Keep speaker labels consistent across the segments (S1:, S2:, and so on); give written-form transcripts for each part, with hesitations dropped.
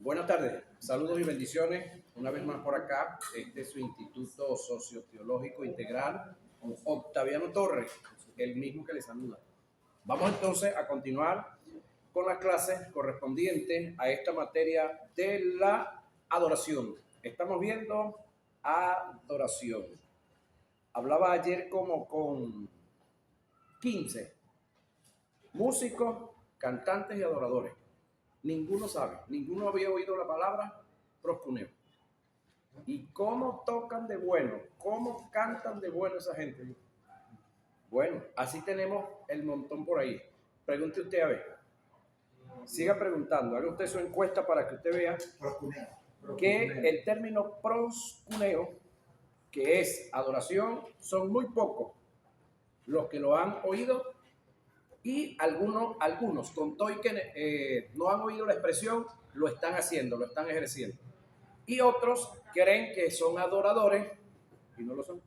S1: Buenas tardes, saludos y bendiciones una vez más por acá. Este es su Instituto Socioteológico Integral Octaviano Torres, el mismo que les saluda. Vamos entonces a continuar con las clases correspondientes a esta materia de la adoración. Estamos viendo adoración. Hablaba ayer como con 15 músicos, cantantes y adoradores. Ninguno sabe, ninguno había oído la palabra proscuneo. ¿Y cómo tocan de bueno? ¿Cómo cantan de bueno esa gente? Bueno, así tenemos el montón por ahí. Pregunte usted a ver. Siga preguntando, haga usted su encuesta para que usted vea que el término proscuneo, que es adoración, son muy pocos los que lo han oído. Y algunos con todo y que no han oído la expresión, lo están haciendo, lo están ejerciendo. Y otros creen que son adoradores y no lo son.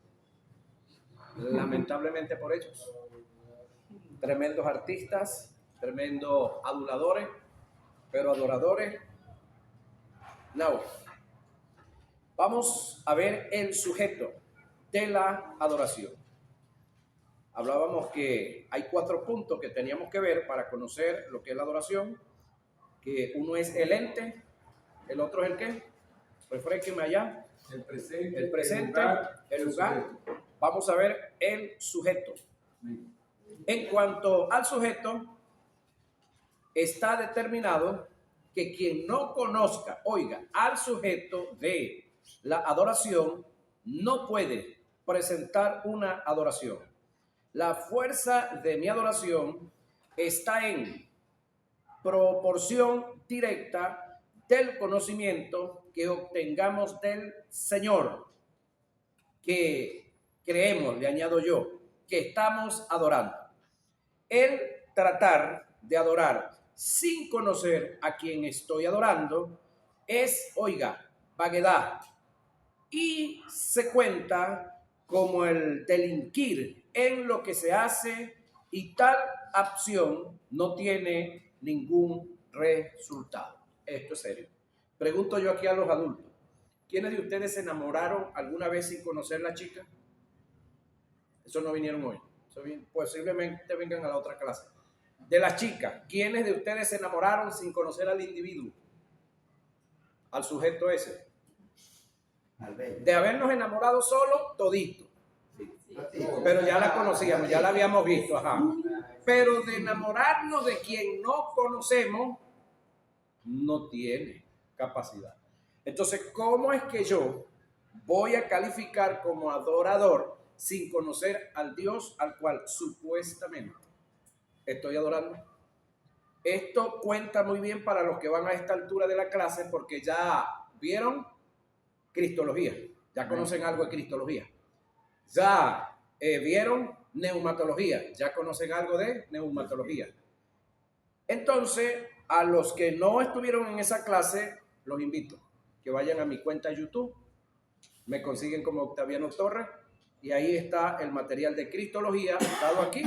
S1: Lamentablemente por ellos. Tremendos artistas, tremendos aduladores, pero adoradores, no. Vamos a ver el sujeto de la adoración. Hablábamos que hay 4 puntos que teníamos que ver para conocer lo que es la adoración, que uno es el ente, el otro es el qué, refresquenme allá, el presente, el lugar. Vamos a ver el sujeto. En cuanto al sujeto, está determinado que quien no conozca, oiga, al sujeto de la adoración, no puede presentar una adoración. La fuerza de mi adoración está en proporción directa del conocimiento que obtengamos del Señor, que creemos, le añado yo, que estamos adorando. El tratar de adorar sin conocer a quien estoy adorando es, oiga, vaguedad, y se cuenta como el delinquir en lo que se hace, y tal acción no tiene ningún resultado. Esto es serio. Pregunto yo aquí a los adultos, ¿quiénes de ustedes se enamoraron alguna vez sin conocer a la chica? Eso no vinieron hoy. Posiblemente vengan a la otra clase. De las chicas, ¿quiénes de ustedes se enamoraron sin conocer al individuo? Al sujeto ese. De habernos enamorado solo, todito. Pero ya la conocíamos, ya la habíamos visto. Ajá. Pero de enamorarnos de quien no conocemos, no tiene capacidad. Entonces, ¿cómo es que yo voy a calificar como adorador sin conocer al Dios al cual supuestamente estoy adorando? Esto cuenta muy bien para los que van a esta altura de la clase, porque ya vieron cristología, ya conocen algo de cristología, ya vieron neumatología, ya conocen algo de neumatología. Entonces, a los que no estuvieron en esa clase, los invito que vayan a mi cuenta de YouTube, me consiguen como Octaviano Torres, y ahí está el material de cristología dado aquí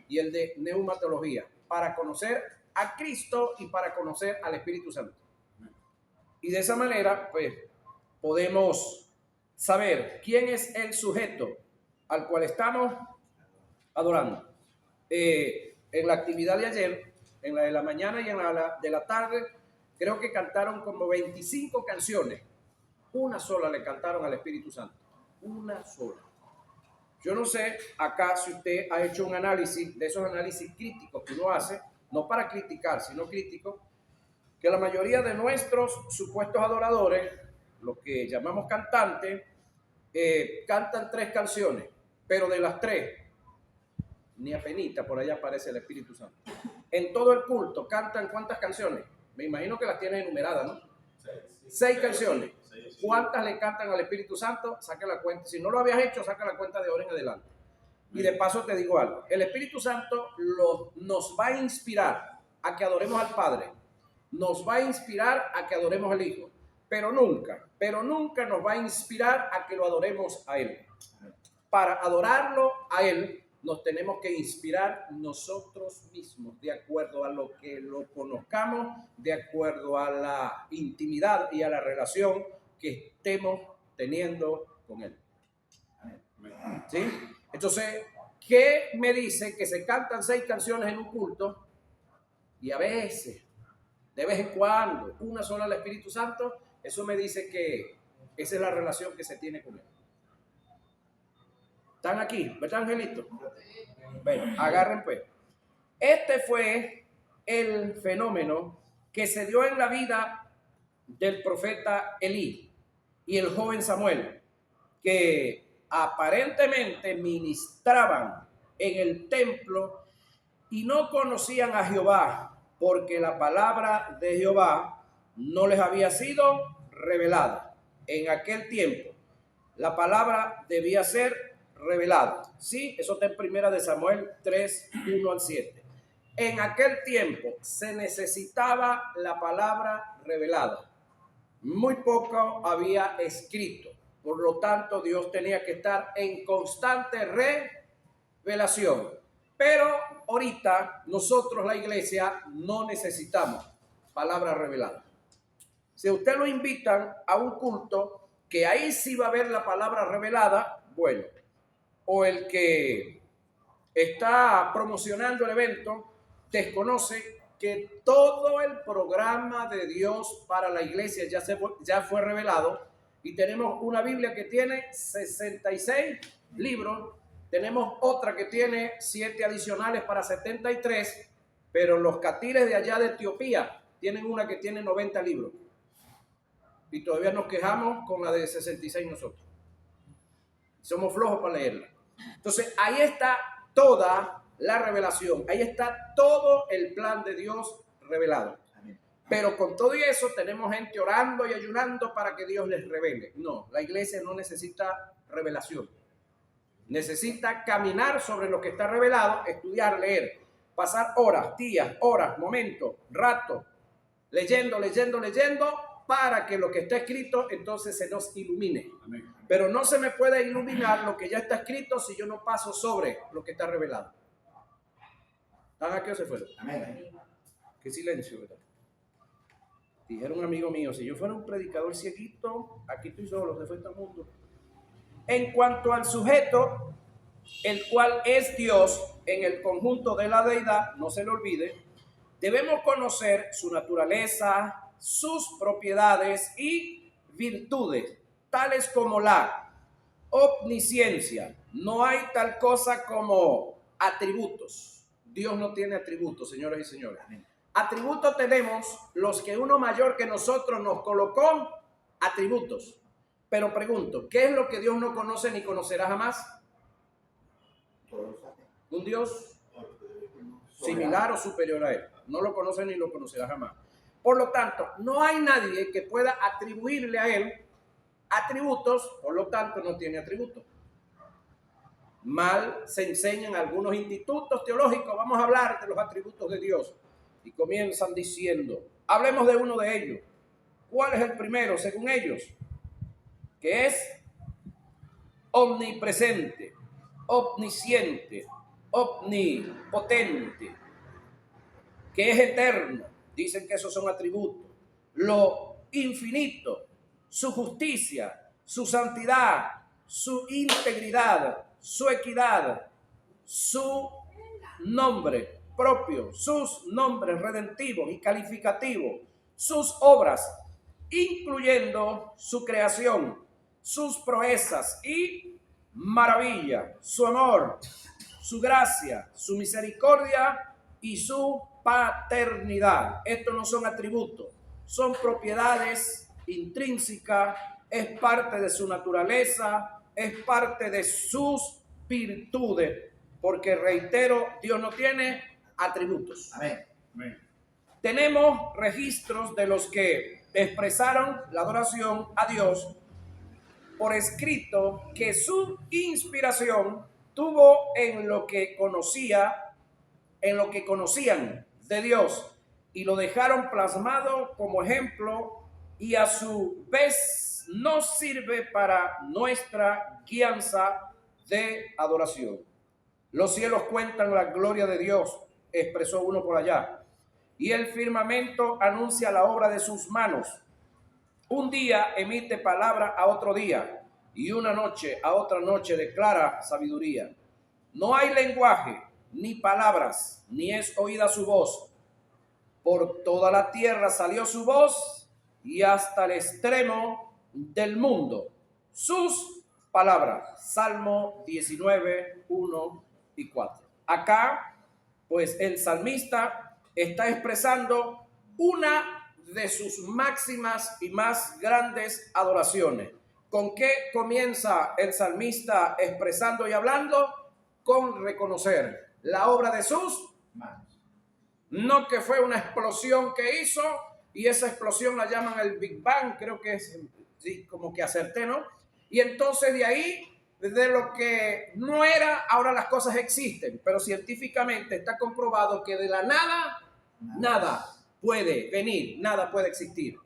S1: y el de neumatología, para conocer a Cristo y para conocer al Espíritu Santo. Y de esa manera, pues, podemos saber quién es el sujeto al cual estamos adorando. En la actividad de ayer, en la de la mañana y en la de la tarde, creo que cantaron como 25 canciones. Una sola le cantaron al Espíritu Santo. Una sola. Yo no sé acá si usted ha hecho un análisis, de esos análisis críticos que uno hace, no para criticar, sino crítico, que la mayoría de nuestros supuestos adoradores, los que llamamos cantantes, cantan 3 canciones, pero de las 3, ni apenita por allá aparece el Espíritu Santo. En todo el culto cantan ¿cuántas canciones? Me imagino que las tienes enumeradas, ¿no? 6 canciones. ¿Cuántas le cantan al Espíritu Santo? Saca la cuenta. Si no lo habías hecho, saca la cuenta de ahora en adelante. Y de paso te digo algo. El Espíritu Santo nos va a inspirar a que adoremos al Padre. Nos va a inspirar a que adoremos al Hijo. Pero nunca nos va a inspirar a que lo adoremos a Él. Para adorarlo a Él, nos tenemos que inspirar nosotros mismos, de acuerdo a lo que lo conozcamos, de acuerdo a la intimidad y a la relación que estemos teniendo con Él. ¿Sí? Entonces, ¿qué me dice que se cantan 6 canciones en un culto y a veces, de vez en cuando, una sola al Espíritu Santo? Eso me dice que esa es la relación que se tiene con Él. ¿Están aquí? ¿Verdad, Angelito? Bueno, agarren pues. Este fue el fenómeno que se dio en la vida del profeta Elí y el joven Samuel, que aparentemente ministraban en el templo y no conocían a Jehová, porque la palabra de Jehová no les había sido revelada. En aquel tiempo, la palabra debía ser revelada. Sí, eso está en Primera de Samuel 3, 1 al 7. En aquel tiempo se necesitaba la palabra revelada. Muy poco había escrito. Por lo tanto, Dios tenía que estar en constante revelación. Pero ahorita nosotros, la iglesia, no necesitamos palabra revelada. Si usted lo invitan a un culto, que ahí sí va a haber la palabra revelada, bueno, o el que está promocionando el evento desconoce que todo el programa de Dios para la iglesia ya fue revelado, y tenemos una Biblia que tiene 66 libros, tenemos otra que tiene 7 adicionales para 73, pero los catires de allá de Etiopía tienen una que tiene 90 libros. Y todavía nos quejamos con la de 66 nosotros. Somos flojos para leerla. Entonces, ahí está toda la revelación. Ahí está todo el plan de Dios revelado. Pero con todo eso tenemos gente orando y ayunando para que Dios les revele. No, la iglesia no necesita revelación. Necesita caminar sobre lo que está revelado, estudiar, leer, pasar horas, días, horas, momentos, rato, leyendo, para que lo que está escrito entonces se nos ilumine. Amén. Pero no se me puede iluminar lo que ya está escrito si yo no paso sobre lo que está revelado. ¿Están aquí o se fueron? Amén. Qué silencio, ¿verdad? Dijeron un amigo mío, si yo fuera un predicador cieguito, aquí estoy solo, se fue todo el mundo. En cuanto al sujeto, el cual es Dios en el conjunto de la deidad, no se le olvide, debemos conocer su naturaleza, sus propiedades y virtudes, tales como la omnisciencia. No hay tal cosa como atributos. Dios no tiene atributos, señoras y señores. Atributos tenemos los que uno mayor que nosotros nos colocó, atributos. Pero pregunto, ¿qué es lo que Dios no conoce ni conocerá jamás? Un Dios similar o superior a Él. No lo conoce ni lo conocerá jamás. Por lo tanto, no hay nadie que pueda atribuirle a Él atributos, por lo tanto no tiene atributos. Mal se enseñan algunos institutos teológicos, vamos a hablar de los atributos de Dios. Y comienzan diciendo, hablemos de uno de ellos. ¿Cuál es el primero según ellos? Que es omnipresente, omnisciente, omnipotente, que es eterno. Dicen que esos son atributos. Lo infinito, su justicia, su santidad, su integridad, su equidad, su nombre propio, sus nombres redentivos y calificativos, sus obras, incluyendo su creación, sus proezas y maravilla, su amor, su gracia, su misericordia y su paternidad. Estos no son atributos, son propiedades intrínsecas, es parte de su naturaleza, es parte de sus virtudes, porque reitero, Dios no tiene atributos. Amén. Amén. Tenemos registros de los que expresaron la adoración a Dios por escrito, que su inspiración tuvo en lo que conocían de Dios, y lo dejaron plasmado como ejemplo, y a su vez nos sirve para nuestra guianza de adoración. Los cielos cuentan la gloria de Dios, expresó uno por allá. Y el firmamento anuncia la obra de sus manos. Un día emite palabra a otro día, y una noche a otra noche declara sabiduría. No hay lenguaje, ni palabras, ni es oída su voz. Por toda la tierra salió su voz, y hasta el extremo del mundo sus palabras. Salmo 19, 1 y 4. Acá, pues el salmista está expresando una de sus máximas y más grandes adoraciones. ¿Con qué comienza el salmista expresando y hablando? Con reconocer la obra de sus manos. No que fue una explosión que hizo, y esa explosión la llaman el Big Bang, creo que es, sí, como que acerté, ¿no? Y entonces de ahí, de lo que no era, ahora las cosas existen, pero científicamente está comprobado que de la nada, nada puede venir, nada puede existir.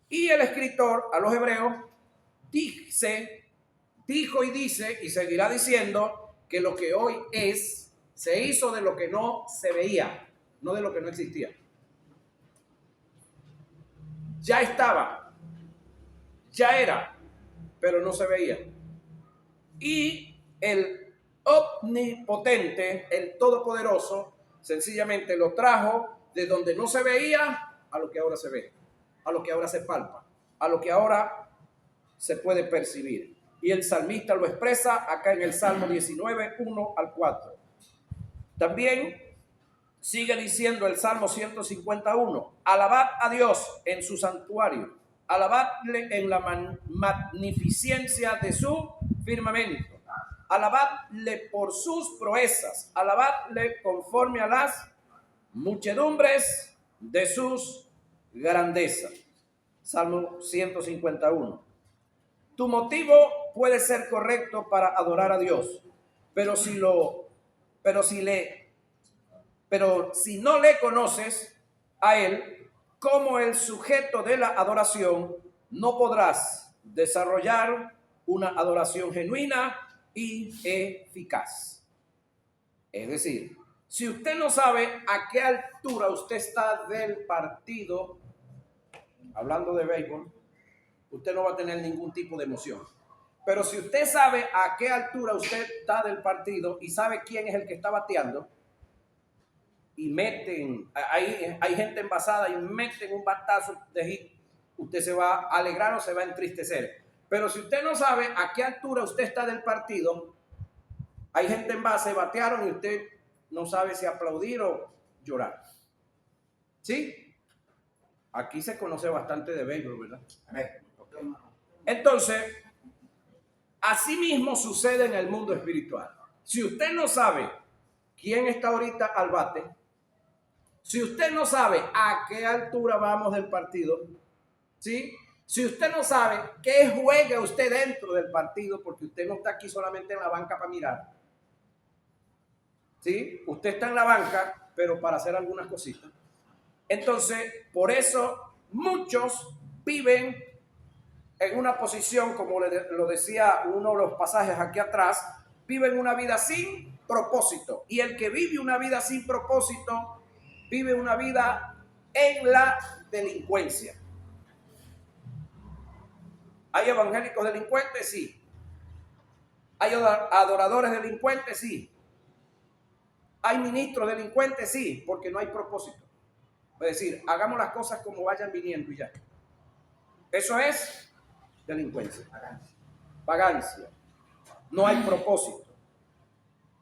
S1: Y el escritor a los hebreos dijo y dice y seguirá diciendo que lo que hoy es, se hizo de lo que no se veía, no de lo que no existía. Ya estaba, ya era, pero no se veía. Y el omnipotente, el todopoderoso, sencillamente lo trajo de donde no se veía a lo que ahora se ve, a lo que ahora se palpa, a lo que ahora se puede percibir. Y el salmista lo expresa acá en el Salmo 19, 1 al 4. También sigue diciendo el Salmo 151, alabad a Dios en su santuario, alabadle en la magnificencia de su firmamento, alabadle por sus proezas, alabadle conforme a las muchedumbres de sus grandezas. Salmo 151. Tu motivo puede ser correcto para adorar a Dios, pero si no le conoces a Él como el sujeto de la adoración, no podrás desarrollar una adoración genuina y eficaz. Es decir, si usted no sabe a qué altura usted está del partido, hablando de béisbol, usted no va a tener ningún tipo de emoción. Pero si usted sabe a qué altura usted está del partido y sabe quién es el que está bateando, y meten, hay gente envasada y meten un batazo de hit, usted se va a alegrar o se va a entristecer. Pero si usted no sabe a qué altura usted está del partido, hay gente en base, batearon y usted no sabe si aplaudir o llorar. ¿Sí? Aquí se conoce bastante de béisbol, ¿verdad? Entonces, así mismo sucede en el mundo espiritual. Si usted no sabe quién está ahorita al bate, si usted no sabe a qué altura vamos del partido, ¿sí? Si usted no sabe qué juega usted dentro del partido, porque usted no está aquí solamente en la banca para mirar, ¿sí? Usted está en la banca, pero para hacer algunas cositas. Entonces, por eso muchos viven en una posición, como lo decía uno de los pasajes aquí atrás, viven una vida sin propósito. Y el que vive una vida sin propósito, vive una vida en la delincuencia. ¿Hay evangélicos delincuentes? Sí. ¿Hay adoradores delincuentes? Sí. ¿Hay ministros delincuentes? Sí, porque no hay propósito. Es decir, hagamos las cosas como vayan viniendo y ya. Eso es delincuencia. Vagancia. No hay propósito.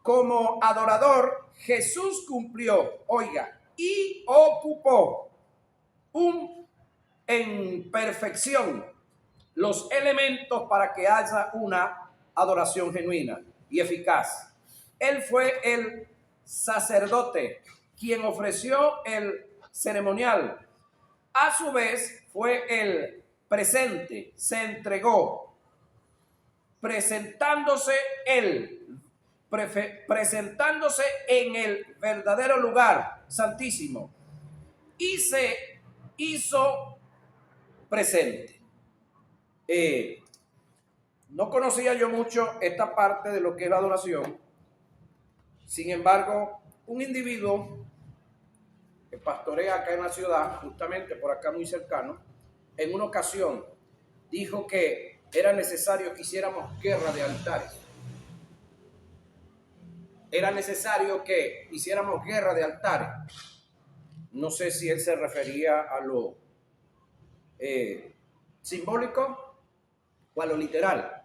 S1: Como adorador, Jesús cumplió, oiga, y ocupó en perfección los elementos para que haya una adoración genuina y eficaz. Él fue el sacerdote quien ofreció el ceremonial. A su vez fue el presente, se entregó, presentándose en el verdadero lugar santísimo y se hizo presente. No conocía yo mucho esta parte de lo que es la adoración, Sin embargo, un individuo que pastorea acá en la ciudad, justamente por acá muy cercano, en una ocasión dijo que era necesario que hiciéramos guerra de altares. Era necesario que hiciéramos guerra de altares. No sé si él se refería a lo simbólico o a lo literal.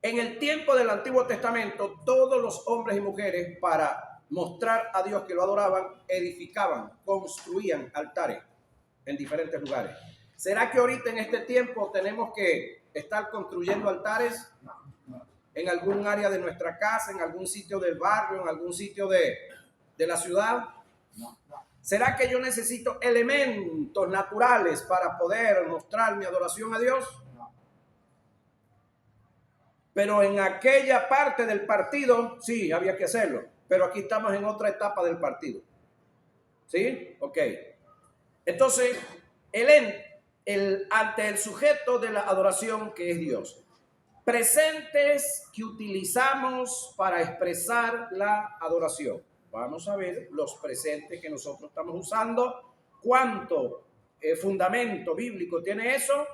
S1: En el tiempo del Antiguo Testamento, todos los hombres y mujeres, para mostrar a Dios que lo adoraban, edificaban, construían altares en diferentes lugares. ¿Será que ahorita en este tiempo tenemos que estar construyendo altares en algún área de nuestra casa, en algún sitio del barrio, en algún sitio de la ciudad? ¿Será que yo necesito elementos naturales para poder mostrar mi adoración a Dios? Pero en aquella parte del partido, sí, había que hacerlo. Pero aquí estamos en otra etapa del partido. ¿Sí? Ok. Entonces, ante el sujeto de la adoración que es Dios. Presentes que utilizamos para expresar la adoración. Vamos a ver los presentes que nosotros estamos usando. ¿Cuánto fundamento bíblico tiene eso?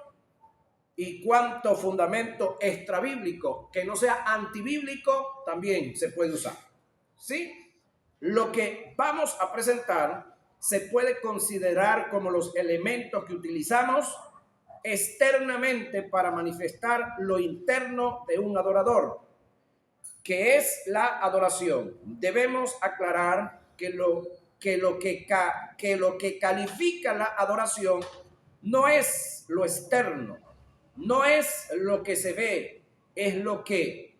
S1: Y cuánto fundamento extrabíblico, que no sea antibíblico, también se puede usar. ¿Sí? Lo que vamos a presentar se puede considerar como los elementos que utilizamos externamente para manifestar lo interno de un adorador, que es la adoración. Debemos aclarar que lo que califica la adoración no es lo externo, no es lo que se ve, es lo que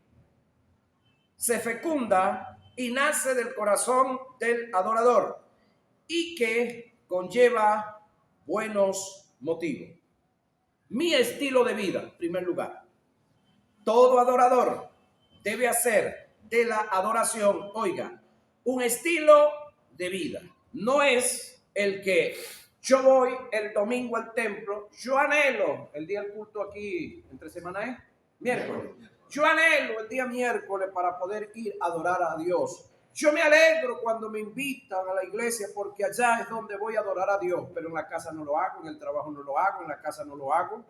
S1: se fecunda y nace del corazón del adorador y que conlleva buenos motivos. Mi estilo de vida, en primer lugar. Todo adorador debe hacer de la adoración, oiga, un estilo de vida. No es el que yo voy el domingo al templo, yo anhelo el día del culto aquí, entre semanas es miércoles. Yo anhelo el día miércoles para poder ir a adorar a Dios. Yo me alegro cuando me invitan a la iglesia porque allá es donde voy a adorar a Dios, pero en la casa no lo hago, en el trabajo no lo hago, en la casa no lo hago.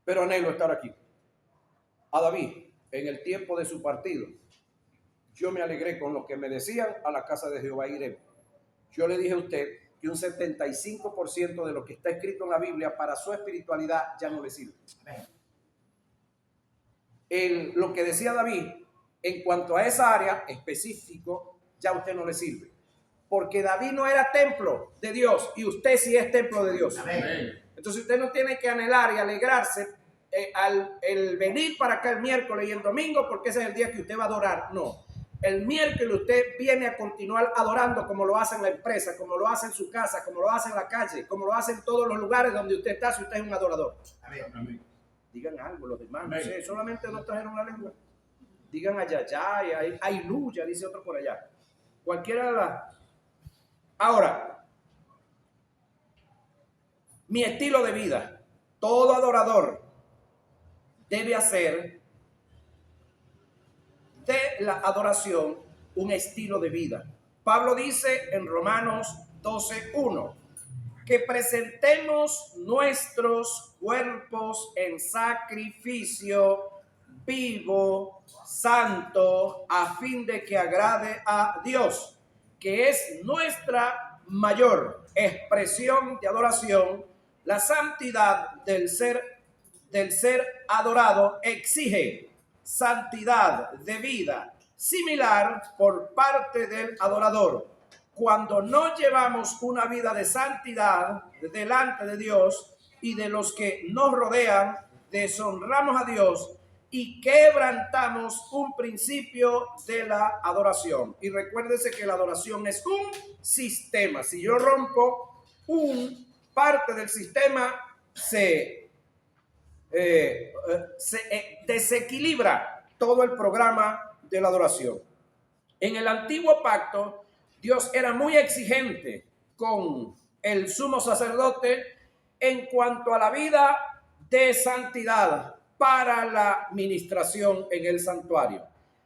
S1: Pero anhelo estar aquí. A David, en el tiempo de su partido, yo me alegré con lo que me decían, a la casa de Jehová iré. Yo le dije a usted que un 75% de lo que está escrito en la Biblia para su espiritualidad ya no le sirve. Lo que decía David, en cuanto a esa área específico, ya a usted no le sirve. Porque David no era templo de Dios y usted sí es templo de Dios. Amén. Entonces usted no tiene que anhelar y alegrarse el venir para acá el miércoles y el domingo porque ese es el día que usted va a adorar. No. El miércoles usted viene a continuar adorando como lo hace en la empresa, como lo hace en su casa, como lo hace en la calle, como lo hace en todos los lugares donde usted está si usted es un adorador. Amén. Amén. Digan algo los demás. No sé, solamente no trajeron la lengua. Digan ayayay, aleluya, dice otro por allá. Cualquiera de las... Ahora, mi estilo de vida, todo adorador debe hacer de la adoración un estilo de vida. Pablo dice en Romanos 12:1 que presentemos nuestros cuerpos en sacrificio vivo, santo, a fin de que agrade a Dios, que es nuestra mayor expresión de adoración. La santidad del ser adorado exige santidad de vida similar por parte del adorador. Cuando no llevamos una vida de santidad delante de Dios y de los que nos rodean, deshonramos a Dios y quebrantamos un principio de la adoración. Y recuérdese que la adoración es un sistema. Si yo rompo parte del sistema, se desequilibra todo el programa de la adoración. En el antiguo pacto, Dios era muy exigente con el sumo sacerdote en cuanto a la vida de santidad, para la ministración en el santuario,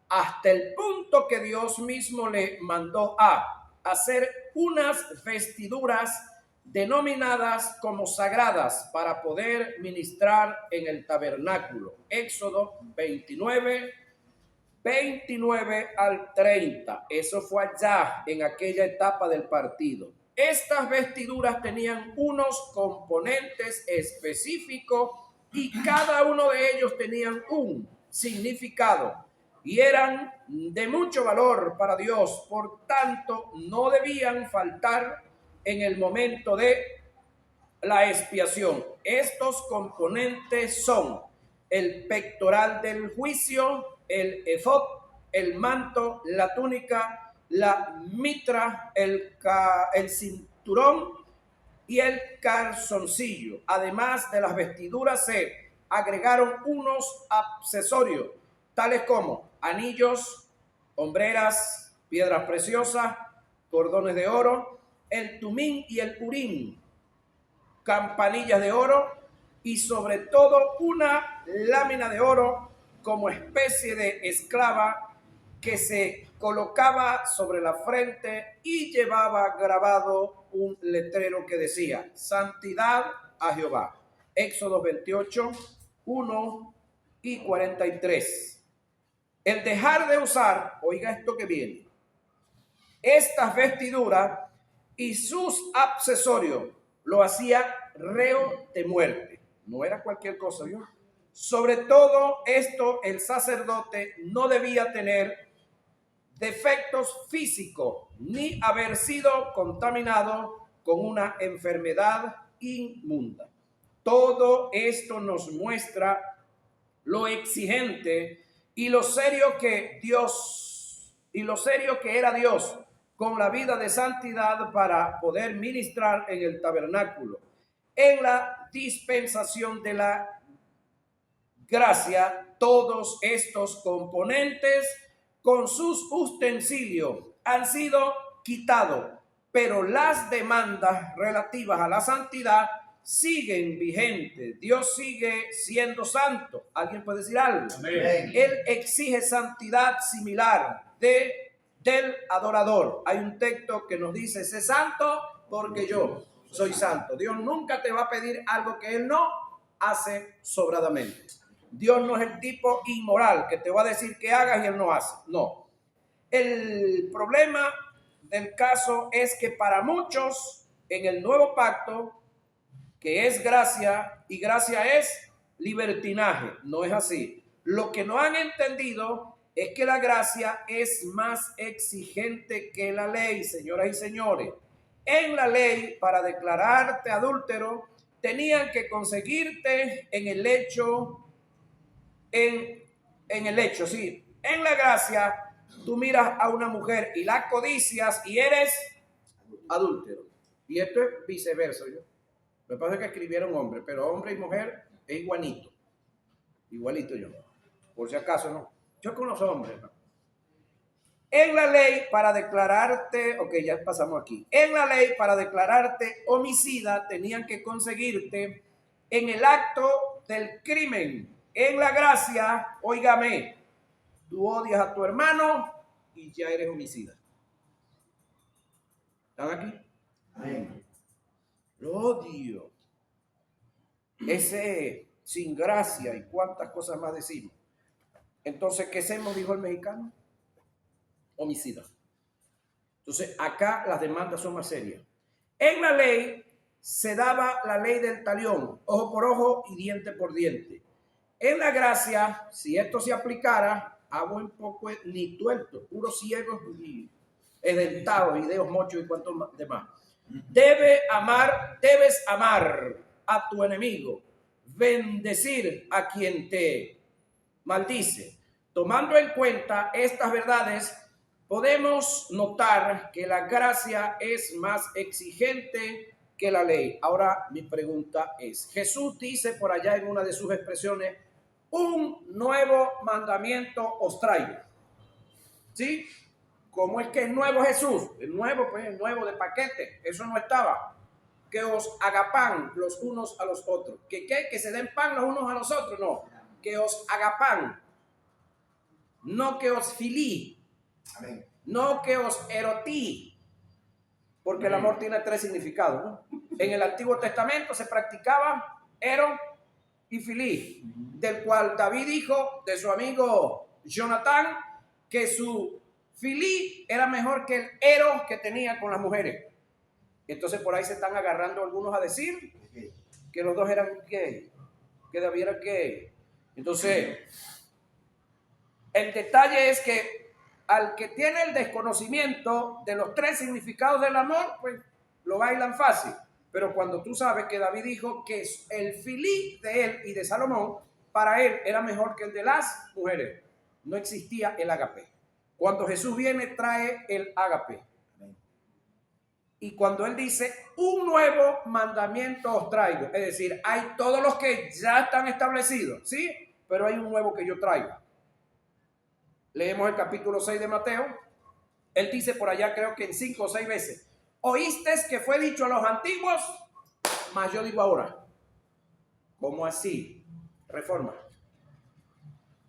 S1: hasta el punto que Dios mismo le mandó a hacer unas vestiduras denominadas como sagradas para poder ministrar en el tabernáculo. Éxodo 29 al 30. Eso fue allá en aquella etapa del partido. Estas vestiduras tenían unos componentes específicos y cada uno de ellos tenían un significado y eran de mucho valor para Dios. Por tanto, no debían faltar en el momento de la expiación. Estos componentes son el pectoral del juicio, el efod, el manto, la túnica, la mitra, el cinturón y el calzoncillo. Además de las vestiduras se agregaron unos accesorios, tales como anillos, hombreras, piedras preciosas, cordones de oro, el tumín y el urín, campanillas de oro y sobre todo una lámina de oro como especie de esclava que se colocaba sobre la frente y llevaba grabado un letrero que decía: Santidad a Jehová. Éxodo 28, 1 y 43. El dejar de usar, oiga esto que viene, estas vestiduras y sus accesorios lo hacía reo de muerte. No era cualquier cosa, ¿vio? Sobre todo esto, el sacerdote no debía tener defectos físicos ni haber sido contaminado con una enfermedad inmunda. Todo esto nos muestra lo exigente y lo serio que era Dios con la vida de santidad para poder ministrar en el tabernáculo. En la dispensación de la gracia, todos estos componentes con sus utensilios han sido quitados, pero las demandas relativas a la santidad siguen vigentes. Dios sigue siendo santo. ¿Alguien puede decir algo? Amén. Él exige santidad similar del adorador. Hay un texto que nos dice: sé santo porque yo soy santo. Dios nunca te va a pedir algo que Él no hace sobradamente. Dios no es el tipo inmoral que te va a decir que hagas y Él no hace. No. El problema del caso es que para muchos en el nuevo pacto, que es gracia, y gracia es libertinaje, no es así. Lo que no han entendido es que la gracia es más exigente que la ley, señoras y señores. En la ley, para declararte adúltero, tenían que conseguirte en el hecho, sí. En la gracia, tú miras a una mujer y la codicias y eres adúltero. Y esto es viceversa, ¿yo? Me pasa que escribieron hombre, pero hombre y mujer es igualito. Igualito yo. Por si acaso, no. Yo con los hombres, ¿no? En la ley, para declararte, ok, ya pasamos aquí. En la ley, para declararte homicida, tenían que conseguirte en el acto del crimen. En la gracia, óigame, tú odias a tu hermano y ya eres homicida. ¿Están aquí? Amén. Lo odio. Ese sin gracia y cuántas cosas más decimos. Entonces, ¿qué hacemos? Dijo el mexicano. Homicida. Entonces, acá las demandas son más serias. En la ley se daba la ley del talión, ojo por ojo y diente por diente. En la gracia, si esto se aplicara, a buen poco ni tuerto, puros ciegos y edentados y dedos mochos y cuantos demás. Debes amar a tu enemigo, bendecir a quien te maldice. Tomando en cuenta estas verdades, podemos notar que la gracia es más exigente que la ley. Ahora mi pregunta es, Jesús dice por allá en una de sus expresiones: un nuevo mandamiento os traigo. ¿Sí? ¿Cómo es que es nuevo Jesús? El nuevo, pues el nuevo de paquete. Eso no estaba. Que os haga pan los unos a los otros. ¿Que se den pan los unos a los otros? No. que os agapan, no que os filí,
S2: Amén.
S1: no que os erotí, porque el amor tiene tres significados, ¿no? En el Antiguo Testamento se practicaba ero y filí, del cual David dijo de su amigo Jonatán que su filí era mejor que el ero que tenía con las mujeres. Entonces por ahí se están agarrando algunos a decir que los dos eran gay, que David era gay. Entonces, el detalle es que al que tiene el desconocimiento de los tres significados del amor, pues lo bailan fácil. Pero cuando tú sabes que David dijo que el filí de él y de Salomón, para él era mejor que el de las mujeres. No existía el ágape. Cuando Jesús viene, trae el ágape. Y cuando él dice, un nuevo mandamiento os traigo. Es decir, hay todos los que ya están establecidos, ¿sí? Pero hay un nuevo que yo traigo. Leemos el capítulo 6 de Mateo. Él dice por allá, creo que en 5 o 6 veces, oíste que fue dicho a los antiguos, mas yo digo ahora. ¿Cómo así? Reforma.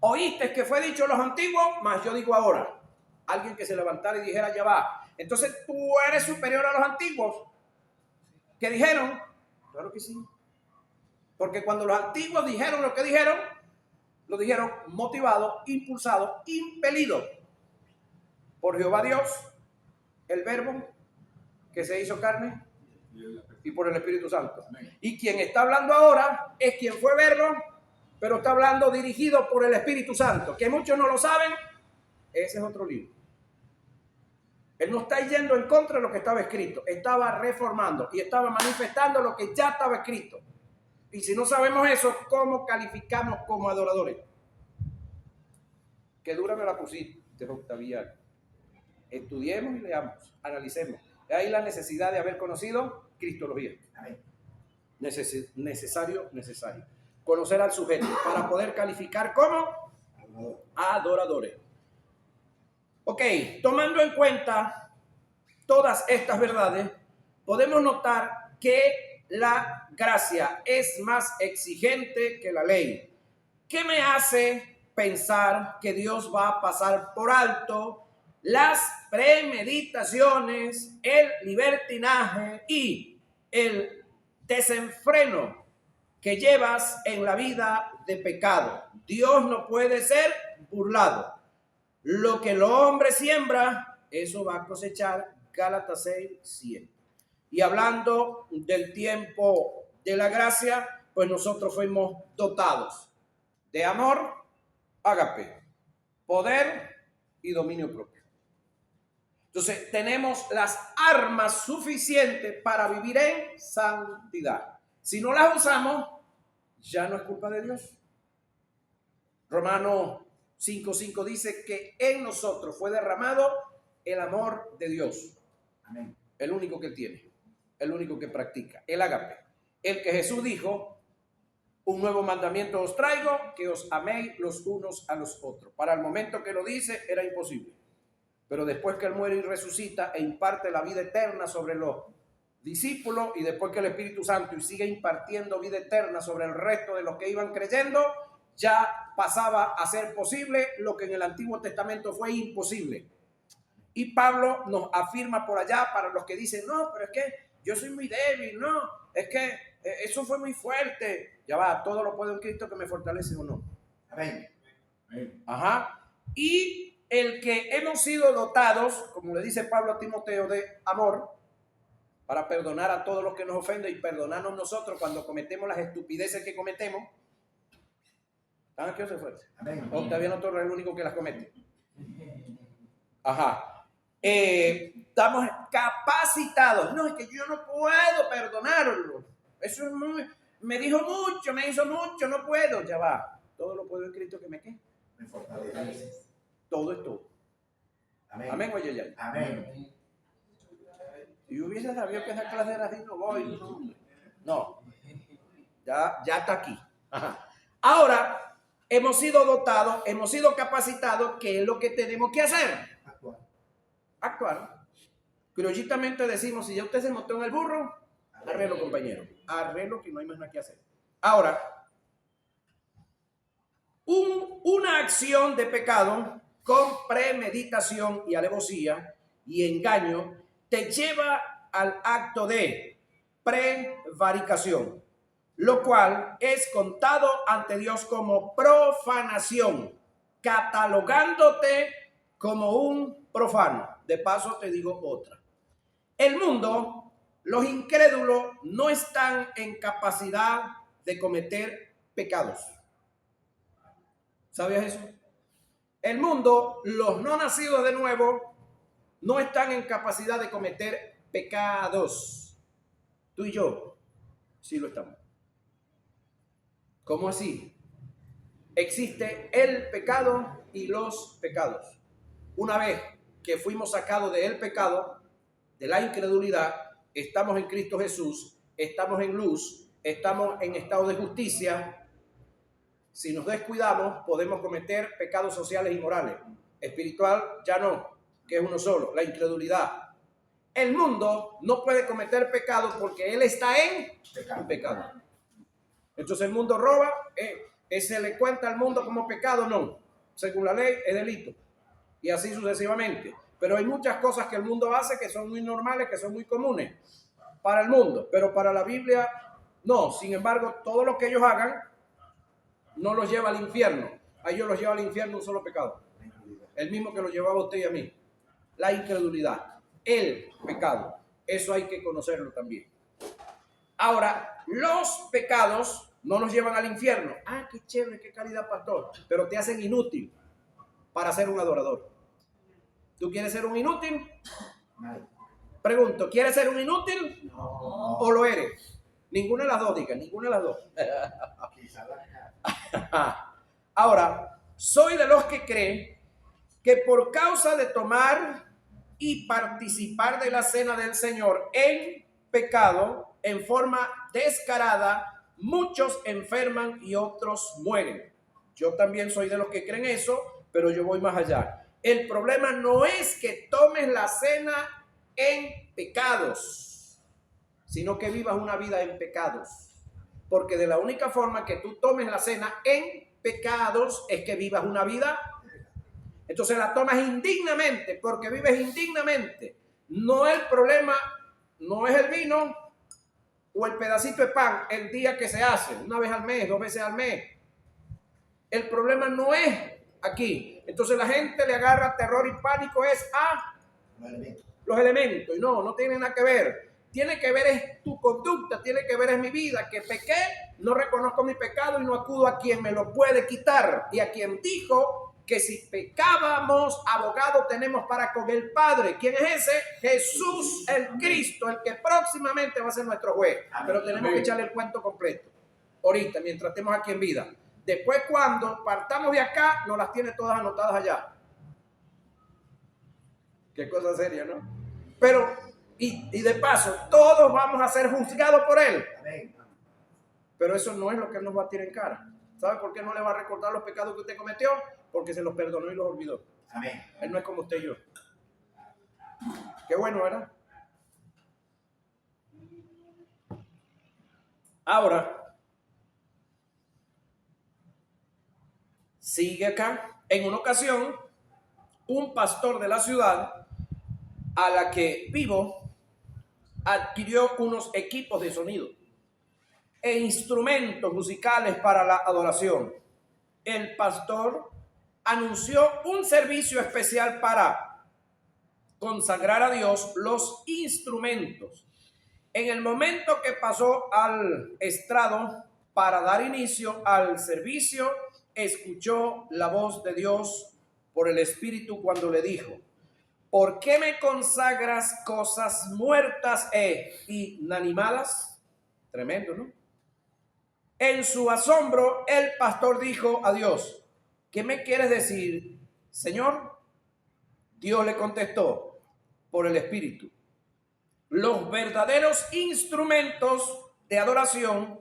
S1: Oíste que fue dicho a los antiguos, mas yo digo ahora. Alguien que se levantara y dijera, ya va. Entonces tú eres superior a los antiguos. ¿Qué dijeron? Claro que sí. Porque cuando los antiguos dijeron lo que dijeron, lo dijeron motivado, impulsado, impelido por Jehová Dios, el verbo que se hizo carne, y por el Espíritu Santo. Y quien está hablando ahora es quien fue verbo, pero está hablando dirigido por el Espíritu Santo, que muchos no lo saben. Ese es otro libro. Él no está yendo en contra de lo que estaba escrito, estaba reformando y estaba manifestando lo que ya estaba escrito. Y si no sabemos eso, ¿cómo calificamos como adoradores? Que dura me la pusiste, Octaviano. Estudiemos y leamos, analicemos. De ahí la necesidad de haber conocido cristología. Necesario. Conocer al sujeto para poder calificar como adoradores. Ok, tomando en cuenta todas estas verdades, podemos notar que la gracia es más exigente que la ley. ¿Qué me hace pensar que Dios va a pasar por alto las premeditaciones, el libertinaje y el desenfreno que llevas en la vida de pecado? Dios no puede ser burlado. Lo que el hombre siembra, eso va a cosechar. Gálatas 6:7. Y hablando del tiempo de la gracia, pues nosotros fuimos dotados de amor, ágape, poder y dominio propio. Entonces tenemos las armas suficientes para vivir en santidad. Si no las usamos, ya no es culpa de Dios. Romanos 5:5 dice que en nosotros fue derramado el amor de Dios. Amén. El único que tiene, el único que practica, el ágape. El que Jesús dijo, un nuevo mandamiento os traigo, que os améis los unos a los otros. Para el momento que lo dice era imposible. Pero después que él muere y resucita e imparte la vida eterna sobre los discípulos, y después que el Espíritu Santo y sigue impartiendo vida eterna sobre el resto de los que iban creyendo, ya pasaba a ser posible lo que en el Antiguo Testamento fue imposible. Y Pablo nos afirma por allá para los que dicen, no, pero es que yo soy muy débil, no, es que eso fue muy fuerte. Ya va, todo lo puedo en Cristo que me fortalece o no. Amén. Ajá. Y el que hemos sido dotados, como le dice Pablo a Timoteo, de amor, para perdonar a todos los que nos ofenden y perdonarnos nosotros cuando cometemos las estupideces que cometemos. ¿Están aquí o se fueron? Octaviano Torres es el único que las comete. Ajá. Estamos capacitados. No, es que yo no puedo perdonarlo. Eso es muy, me dijo mucho, me hizo mucho, no puedo. Ya va. Todo lo puedo en Cristo que me quede. Me fortalece. Todo es todo. Amén. Amén, oye, ya. Amén. Si yo hubiese sabido que esa clase era así, no voy. No. Ya está aquí. Ajá. Ahora, hemos sido dotados, hemos sido capacitados. ¿Qué es lo que tenemos que hacer? Actuar. Criollitamente decimos, si ya usted se montó en el burro, arreglo, compañero. Arreglo, que no hay más nada que hacer. Ahora, una acción de pecado con premeditación y alevosía y engaño te lleva al acto de prevaricación, lo cual es contado ante Dios como profanación, catalogándote como un profano. De paso te digo otra. El mundo, los incrédulos no están en capacidad de cometer pecados. ¿Sabías eso? El mundo, los no nacidos de nuevo, no están en capacidad de cometer pecados. Tú y yo sí lo estamos. ¿Cómo así? Existe el pecado y los pecados. Una vez que fuimos sacados del pecado, de la incredulidad, estamos en Cristo Jesús, estamos en luz, estamos en estado de justicia. Si nos descuidamos, podemos cometer pecados sociales y morales. Espiritual ya no, que es uno solo, la incredulidad. El mundo no puede cometer pecado porque él está en pecado. Entonces el mundo roba, ¿se le cuenta al mundo como pecado? No. Según la ley es delito. Y así sucesivamente. Pero hay muchas cosas que el mundo hace que son muy normales, que son muy comunes para el mundo. Pero para la Biblia no. Sin embargo, todo lo que ellos hagan no los lleva al infierno. A ellos los lleva al infierno un solo pecado. El mismo que lo llevaba a usted y a mí. La incredulidad. El pecado. Eso hay que conocerlo también. Ahora, los pecados no nos llevan al infierno. Ah, qué chévere, qué calidad, pastor. Pero te hacen inútil para ser un adorador. ¿Tú quieres ser un inútil? Pregunto, ¿quieres ser un inútil? No. ¿O lo eres? Ninguna de las dos, diga, ninguna de las dos. Ahora, soy de los que creen que por causa de tomar y participar de la cena del Señor en pecado, en forma descarada, muchos enferman y otros mueren. Yo también soy de los que creen eso, pero yo voy más allá. El problema no es que tomes la cena en pecados, sino que vivas una vida en pecados. Porque de la única forma que tú tomes la cena en pecados es que vivas una vida. Entonces la tomas indignamente, porque vives indignamente. No el problema, no es el vino o el pedacito de pan el día que se hace, una vez al mes, 2 veces al mes. El problema no es aquí. Entonces la gente le agarra terror y pánico es a los elementos. Y no tiene nada que ver. Tiene que ver es tu conducta, tiene que ver es mi vida, que pequé, no reconozco mi pecado y no acudo a quien me lo puede quitar. Y a quien dijo que si pecábamos, abogado tenemos para con el Padre. ¿Quién es ese? Jesús el Cristo, el que próximamente va a ser nuestro juez. Pero tenemos que echarle el cuento completo. Ahorita, mientras estemos aquí en vida. Después, cuando partamos de acá, nos las tiene todas anotadas allá. Qué cosa seria, ¿no? Pero, y de paso, todos vamos a ser juzgados por Él. Pero eso no es lo que Él nos va a tirar en cara. ¿Sabe por qué no le va a recordar los pecados que usted cometió? Porque se los perdonó y los olvidó. Amén. Él no es como usted y yo. Qué bueno, ¿verdad? Ahora, sigue acá. En una ocasión, un pastor de la ciudad a la que vivo adquirió unos equipos de sonido e instrumentos musicales para la adoración. El pastor anunció un servicio especial para consagrar a Dios los instrumentos. En el momento que pasó al estrado para dar inicio al servicio, escuchó la voz de Dios por el Espíritu cuando le dijo: ¿por qué me consagras cosas muertas e inanimadas? Tremendo, ¿no? En su asombro, el pastor dijo a Dios: ¿qué me quieres decir, Señor? Dios le contestó por el Espíritu: los verdaderos instrumentos de adoración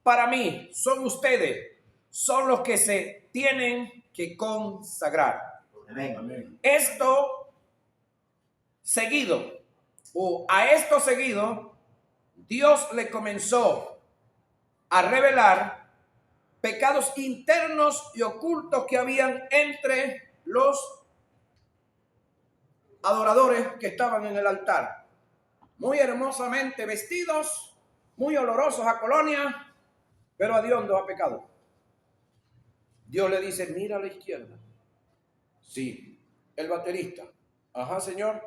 S1: para mí son ustedes, son los que se tienen que consagrar. Amén. Esto seguido, o a esto seguido, Dios le comenzó a revelar pecados internos y ocultos que habían entre los adoradores que estaban en el altar. Muy hermosamente vestidos, muy olorosos a colonia, pero hediondos a pecado. Dios le dice, mira a la izquierda. Sí, el baterista. Ajá, Señor,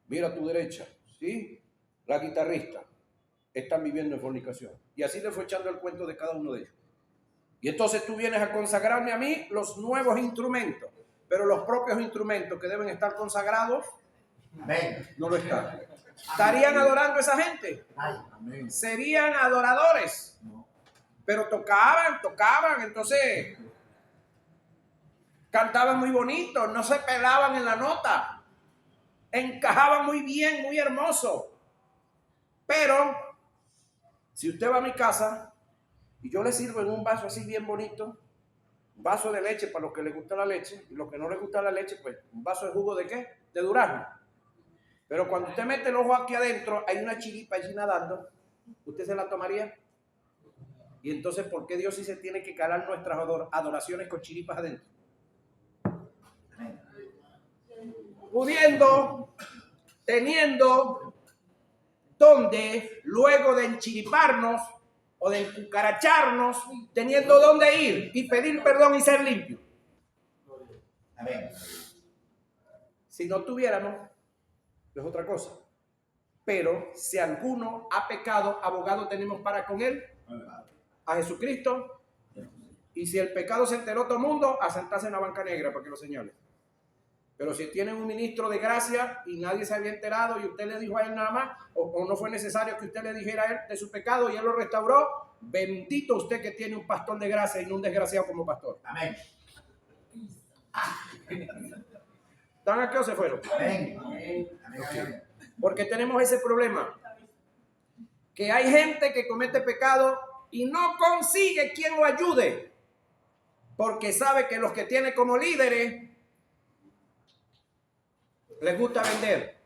S1: mira a tu derecha. Sí, la guitarrista. Están viviendo en fornicación. Y así le fue echando el cuento de cada uno de ellos. Y entonces tú vienes a consagrarme a mí los nuevos instrumentos, pero los propios instrumentos que deben estar consagrados, amén, no lo están. ¿Estarían adorando a esa gente? Amén. Serían adoradores, pero tocaban, entonces cantaban muy bonito, no se pelaban en la nota, encajaban muy bien, muy hermoso. Pero si usted va a mi casa y yo le sirvo en un vaso así bien bonito, un vaso de leche para los que les gusta la leche, y los que no les gusta la leche, pues un vaso de jugo ¿de qué? De durazno. Pero cuando usted mete el ojo aquí adentro, hay una chiripa allí nadando, ¿usted se la tomaría? Y entonces, ¿por qué Dios sí se tiene que calar nuestras adoraciones con chiripas adentro? Pudiendo, teniendo, donde luego de enchiriparnos o de encucaracharnos, teniendo dónde ir y pedir perdón y ser limpio. Amén. Si no tuviéramos, es otra cosa. Pero si alguno ha pecado, abogado tenemos para con él, a Jesucristo. Y si el pecado se enteró todo el mundo, a sentarse en la banca negra para que lo señale. Pero si tienen un ministro de gracia y nadie se había enterado y usted le dijo a él nada más, o no fue necesario que usted le dijera a él de su pecado y él lo restauró, bendito usted que tiene un pastor de gracia y no un desgraciado como pastor. Amén. ¿Están aquí o se fueron? Amén. Amén. Porque tenemos ese problema, que hay gente que comete pecado y no consigue quien lo ayude, porque sabe que los que tiene como líderes les gusta vender.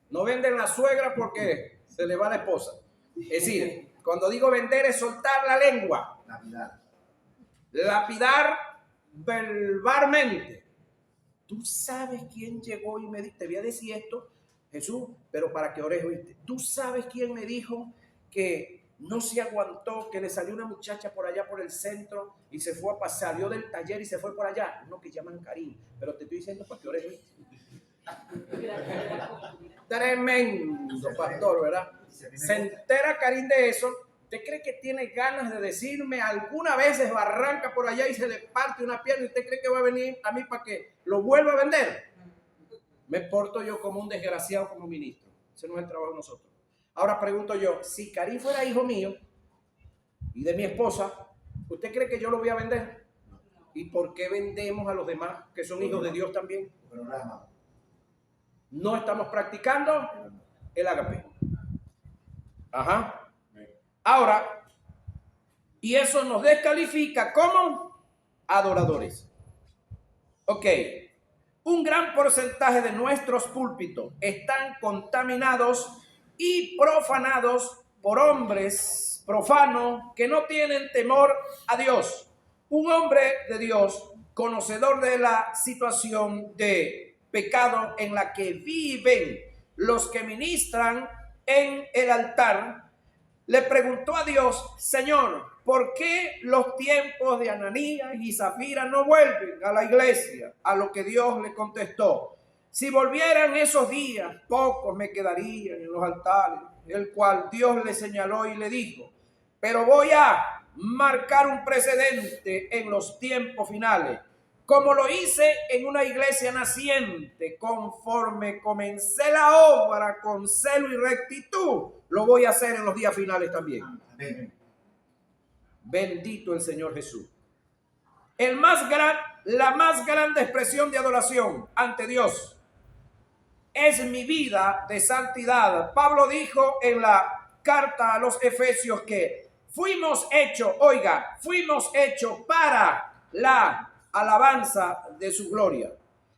S1: No venden la suegra porque se le va la esposa. Es decir, cuando digo vender es soltar la lengua. Lapidar verbalmente. Tú sabes quién llegó y me dijo, te voy a decir esto, Jesús, pero para que ores, oíste. Tú sabes quién me dijo que no se aguantó, que le salió una muchacha por allá por el centro y se fue a pasar, salió del taller y se fue por allá. Uno que llaman Karim, pero te estoy diciendo para que ores, oíste. Tremendo pastor, ¿verdad? Se entera Karim de eso. ¿Usted cree que tiene ganas de decirme alguna vez barranca por allá y se le parte una pierna y usted cree que va a venir a mí para que lo vuelva a vender? Me porto yo como un desgraciado como ministro. Ese no es el trabajo de nosotros. Ahora pregunto yo, si Karim fuera hijo mío y de mi esposa, ¿usted cree que yo lo voy a vender? ¿Y por qué vendemos a los demás que son hijos de Dios también? No estamos practicando el ágape. Ajá. Ahora, y eso nos descalifica como adoradores. Ok. Un gran porcentaje de nuestros púlpitos están contaminados y profanados por hombres profanos que no tienen temor a Dios. Un hombre de Dios, conocedor de la situación de pecado en la que viven los que ministran en el altar, le preguntó a Dios, Señor, ¿por qué los tiempos de Ananías y Zafira no vuelven a la iglesia? A lo que Dios le contestó, si volvieran esos días, pocos me quedarían en los altares, el cual Dios le señaló y le dijo, pero voy a marcar un precedente en los tiempos finales, como lo hice en una iglesia naciente, conforme comencé la obra con celo y rectitud, lo voy a hacer en los días finales también. Amén. Bendito el Señor Jesús. La más grande expresión de adoración ante Dios es mi vida de santidad. Pablo dijo en la carta a los Efesios que fuimos hechos para la alabanza de su gloria.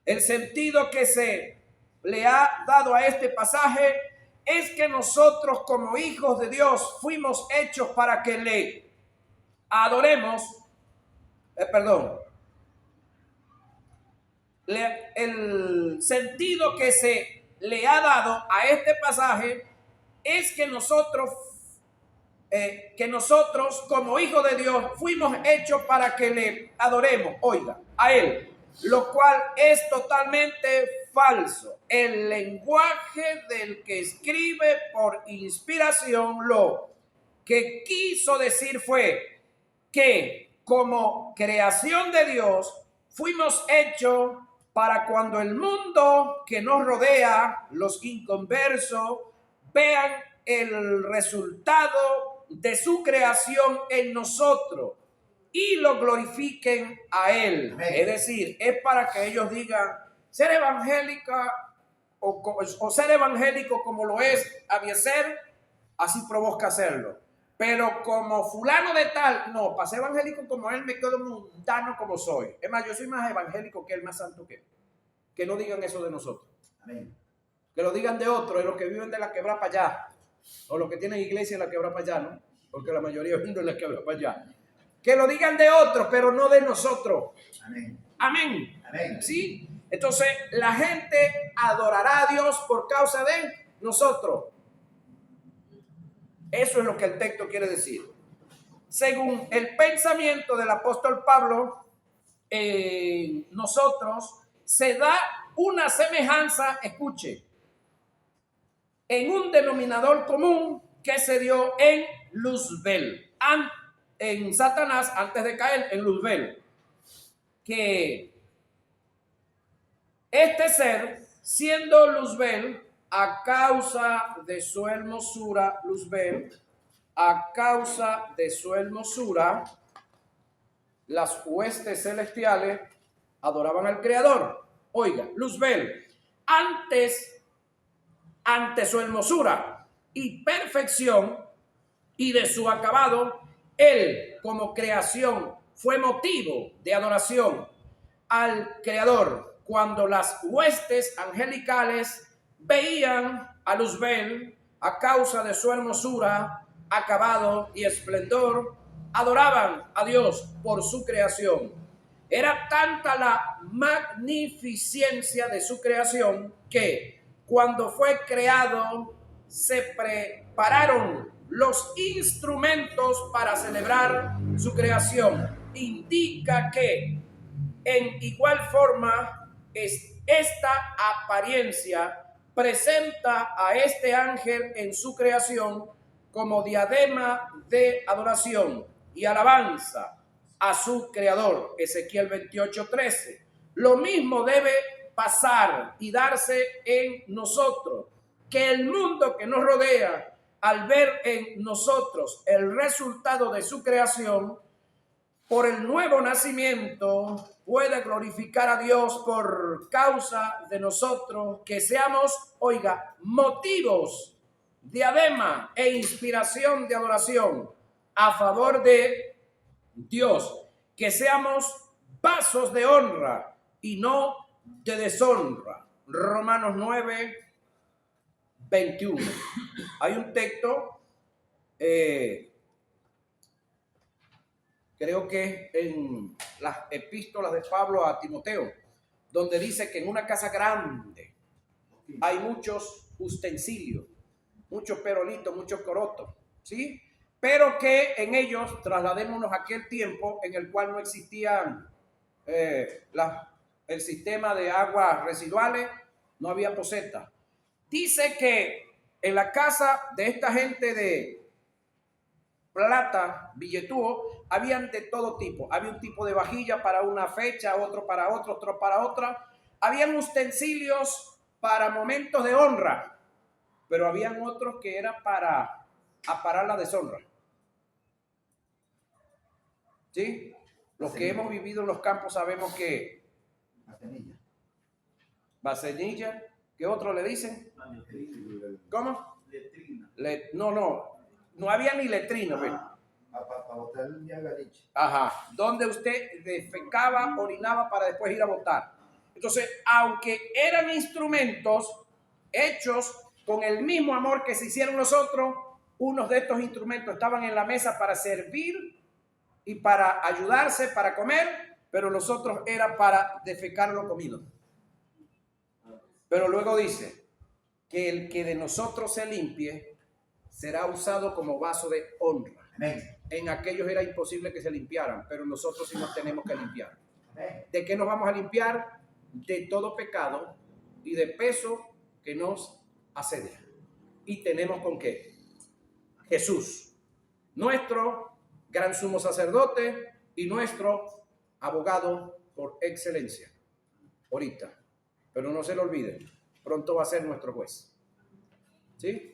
S1: El sentido que se le ha dado a este pasaje es que nosotros como hijos de Dios fuimos hechos para que le adoremos perdón, el sentido que se le ha dado a este pasaje es que nosotros como hijos de Dios fuimos hechos para que le adoremos, oiga, a Él, lo cual es totalmente falso. El lenguaje del que escribe por inspiración lo que quiso decir fue que como creación de Dios fuimos hechos para cuando el mundo que nos rodea, los inconversos, vean el resultado de su creación en nosotros y lo glorifiquen a Él. Amén. Es decir, es para que ellos digan, ser evangélica o ser evangélico como lo es Abiezer, así provoca hacerlo. Pero como fulano de tal, no, para ser evangélico como él me quedo mundano como soy. Es más, yo soy más evangélico que él, más santo que él. Que no digan eso de nosotros. Amén. Que lo digan de otros, de los que viven de la quebrada para allá. O los que tienen iglesia en la quebrada para allá, ¿no? Porque la mayoría viven de la quebrada para allá. Que lo digan de otros, pero no de nosotros. Amén. Amén. Amén. ¿Sí? Entonces, la gente adorará a Dios por causa de nosotros. Eso es lo que el texto quiere decir. Según el pensamiento del apóstol Pablo, nosotros se da una semejanza, escuche, en un denominador común que se dio en Luzbel, en Satanás antes de caer en Luzbel, que este ser, siendo Luzbel, a causa de su hermosura, Luzbel, a causa de su hermosura, las huestes celestiales adoraban al Creador. Oiga, Luzbel, ante su hermosura y perfección y de su acabado, él como creación fue motivo de adoración al Creador cuando las huestes angelicales veían a Luzbel a causa de su hermosura, acabado y esplendor, adoraban a Dios por su creación. Era tanta la magnificencia de su creación que cuando fue creado se prepararon los instrumentos para celebrar su creación. Indica que en igual forma esta apariencia presenta a este ángel en su creación como diadema de adoración y alabanza a su creador. Ezequiel 28:13. Lo mismo debe pasar y darse en nosotros, que el mundo que nos rodea, al ver en nosotros el resultado de su creación, por el nuevo nacimiento, puede glorificar a Dios por causa de nosotros, que seamos, oiga, motivos, diadema e inspiración de adoración a favor de Dios, que seamos vasos de honra y no de deshonra. Romanos 9:21. Hay un texto, creo que en las epístolas de Pablo a Timoteo, donde dice que en una casa grande hay muchos utensilios, muchos perolitos, muchos corotos, ¿sí? Pero que en ellos trasladémonos a aquel tiempo en el cual no existían el sistema de aguas residuales, no había poseta. Dice que en la casa de esta gente de plata, billetúo, habían de todo tipo. Había un tipo de vajilla para una fecha, otro para otro, otro para otra. Habían utensilios para momentos de honra, pero habían otros que era para aparar la deshonra. ¿Sí? Los que hemos vivido en los campos sabemos que vasenilla, ¿qué otro le dicen? ¿Cómo? Letrina. No había ni letrina.
S2: Para botar el ñagaliche.
S1: Ajá, donde usted defecaba, orinaba para después ir a botar. Entonces, aunque eran instrumentos hechos con el mismo amor que se hicieron nosotros, unos de estos instrumentos estaban en la mesa para servir y para ayudarse, para comer, pero los otros era para defecar lo comido. Pero luego dice que el que de nosotros se limpie será usado como vaso de honra.
S2: Amén.
S1: En aquellos era imposible que se limpiaran, pero nosotros sí nos tenemos que limpiar.
S2: Amén.
S1: ¿De qué nos vamos a limpiar? De todo pecado y de peso que nos asedia. ¿Y tenemos con qué? Jesús, nuestro gran sumo sacerdote y nuestro abogado por excelencia. Ahorita. Pero no se lo olviden, pronto va a ser nuestro juez. ¿Sí?